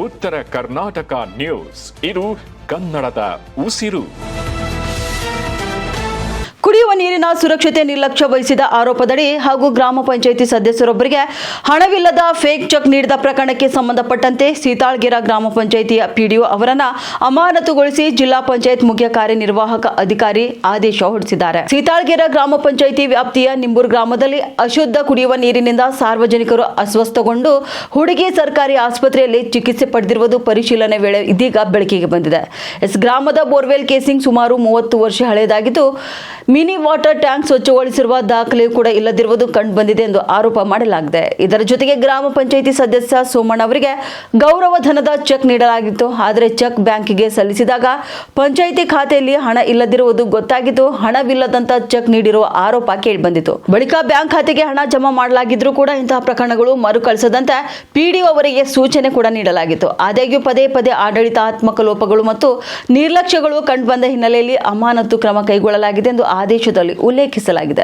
ಉತ್ತರ ಕರ್ನಾಟಕ ನ್ಯೂಸ್. ಇದು ಕನ್ನಡದ ಉಸಿರು. ಕುಡಿಯುವ ನೀರಿನ ಸುರಕ್ಷತೆ ನಿರ್ಲಕ್ಷ್ಯ ವಹಿಸಿದ ಆರೋಪದಡಿ ಹಾಗೂ ಗ್ರಾಮ ಪಂಚಾಯಿತಿ ಸದಸ್ಯರೊಬ್ಬರಿಗೆ ಹಣವಿಲ್ಲದ ಫೇಕ್ ಚೆಕ್ ನೀಡಿದ ಪ್ರಕರಣಕ್ಕೆ ಸಂಬಂಧಪಟ್ಟಂತೆ ಸೀತಾಳ್ಗೆರೆ ಗ್ರಾಮ ಪಂಚಾಯಿತಿಯ ಪಿಡಿಒ ಅವರನ್ನು ಅಮಾನತುಗೊಳಿಸಿ ಜಿಲ್ಲಾ ಪಂಚಾಯತ್ ಮುಖ್ಯ ಕಾರ್ಯನಿರ್ವಾಹಕ ಅಧಿಕಾರಿ ಆದೇಶ ಹೊರಡಿಸಿದ್ದಾರೆ. ಸೀತಾಳ್ಗೆರೆ ಗ್ರಾಮ ಪಂಚಾಯಿತಿ ವ್ಯಾಪ್ತಿಯ ನಿಂಬೂರು ಗ್ರಾಮದಲ್ಲಿ ಅಶುದ್ಧ ಕುಡಿಯುವ ನೀರಿನಿಂದ ಸಾರ್ವಜನಿಕರು ಅಸ್ವಸ್ಥಗೊಂಡು ಹುಡುಗಿ ಸರ್ಕಾರಿ ಆಸ್ಪತ್ರೆಯಲ್ಲಿ ಚಿಕಿತ್ಸೆ ಪಡೆದಿರುವುದು ಪರಿಶೀಲನೆ ವೇಳೆ ಇದೀಗ ಬೆಳಕಿಗೆ ಬಂದಿದೆ. ಗ್ರಾಮದ ಬೋರ್ವೆಲ್ ಕೇಸಿಂಗ್ ಸುಮಾರು 30 ವರ್ಷ ಹಳೆಯದಾಗಿದ್ದು ಮಿನಿ ವಾಟರ್ ಟ್ಯಾಂಕ್ ಸ್ವಚ್ಛಗೊಳಿಸಿರುವ ದಾಖಲೆಯೂ ಕೂಡ ಇಲ್ಲದಿರುವುದು ಕಂಡುಬಂದಿದೆ ಎಂದು ಆರೋಪ ಮಾಡಲಾಗಿದೆ. ಇದರ ಜೊತೆಗೆ ಗ್ರಾಮ ಪಂಚಾಯಿತಿ ಸದಸ್ಯ ಸೋಮಣ್ಣ ಅವರಿಗೆ ಗೌರವ ಧನದ ಚೆಕ್ ನೀಡಲಾಗಿತ್ತು. ಆದರೆ ಚೆಕ್ ಬ್ಯಾಂಕಿಗೆ ಸಲ್ಲಿಸಿದಾಗ ಪಂಚಾಯಿತಿ ಖಾತೆಯಲ್ಲಿ ಹಣ ಇಲ್ಲದಿರುವುದು ಗೊತ್ತಾಗಿದ್ದು ಹಣವಿಲ್ಲದಂತ ಚೆಕ್ ನೀಡಿರುವ ಆರೋಪ ಕೇಳಿಬಂದಿತು. ಬಳಿಕ ಬ್ಯಾಂಕ್ ಖಾತೆಗೆ ಹಣ ಜಮಾ ಮಾಡಲಾಗಿದ್ರೂ ಕೂಡ ಇಂತಹ ಪ್ರಕರಣಗಳು ಮರುಕಳಿಸದಂತೆ ಪಿಡಿಒ ಅವರಿಗೆ ಸೂಚನೆ ಕೂಡ ನೀಡಲಾಗಿತ್ತು. ಆದಾಗ್ಯೂ ಪದೇ ಪದೇ ಆಡಳಿತಾತ್ಮಕ ಲೋಪಗಳು ಮತ್ತು ನಿರ್ಲಕ್ಷ್ಯಗಳು ಕಂಡುಬಂದ ಹಿನ್ನೆಲೆಯಲ್ಲಿ ಅಮಾನತು ಕ್ರಮ ಕೈಗೊಳ್ಳಲಾಗಿದೆ ಎಂದು ಆದೇಶದಲ್ಲಿ ಉಲ್ಲೇಖಿಸಲಾಗಿದೆ.